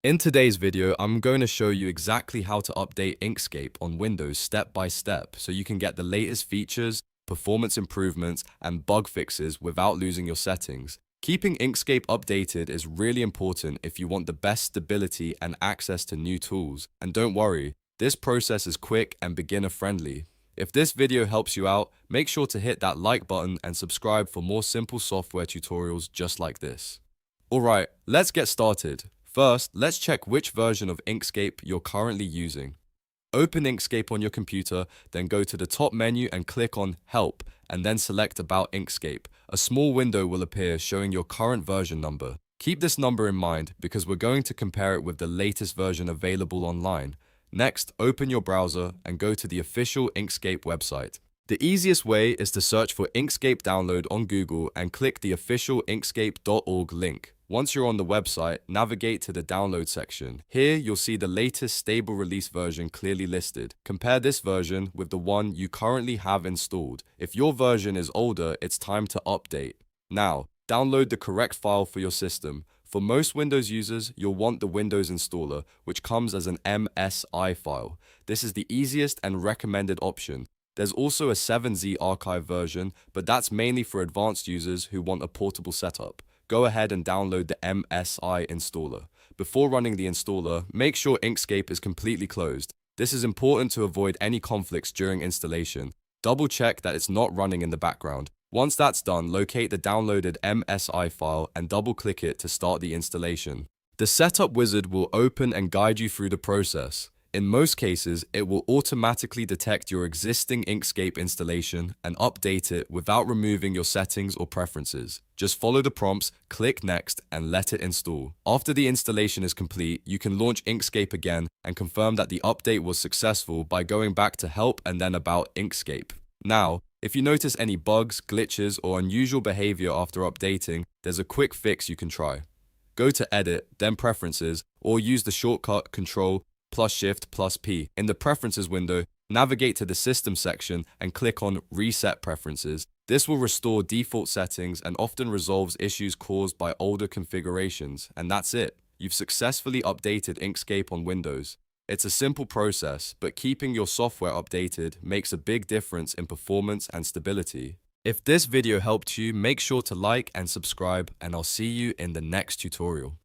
In today's video, I'm going to show you exactly how to update Inkscape on Windows step by step so you can get the latest features, performance improvements, and bug fixes without losing your settings. Keeping Inkscape updated is really important if you want the best stability and access to new tools. And don't worry, this process is quick and beginner friendly. If this video helps you out, make sure to hit that like button and subscribe for more simple software tutorials just like this. Alright, let's get started. First, let's check which version of Inkscape you're currently using. Open Inkscape on your computer, then go to the top menu and click on Help, and then select About Inkscape. A small window will appear showing your current version number. Keep this number in mind because we're going to compare it with the latest version available online. Next, open your browser and go to the official Inkscape website. The easiest way is to search for Inkscape download on Google and click the official inkscape.org link. Once you're on the website, navigate to the download section. Here, you'll see the latest stable release version clearly listed. Compare this version with the one you currently have installed. If your version is older, it's time to update. Now, download the correct file for your system. For most Windows users, you'll want the Windows installer, which comes as an MSI file. This is the easiest and recommended option. There's also a 7Z archive version, but that's mainly for advanced users who want a portable setup. Go ahead and download the MSI installer. Before running the installer, make sure Inkscape is completely closed. This is important to avoid any conflicts during installation. Double check that it's not running in the background. Once that's done, locate the downloaded MSI file and double-click it to start the installation. The setup wizard will open and guide you through the process. In most cases, it will automatically detect your existing Inkscape installation and update it without removing your settings or preferences. Just follow the prompts, click Next, and let it install. After the installation is complete, you can launch Inkscape again and confirm that the update was successful by going back to Help and then About Inkscape. Now, if you notice any bugs, glitches, or unusual behavior after updating, there's a quick fix you can try. Go to Edit, then Preferences, or use the shortcut Ctrl+Shift+P. In the Preferences window, navigate to the System section and click on Reset Preferences. This will restore default settings and often resolves issues caused by older configurations. And that's it. You've successfully updated Inkscape on Windows. It's a simple process, but keeping your software updated makes a big difference in performance and stability. If this video helped you, make sure to like and subscribe, and I'll see you in the next tutorial.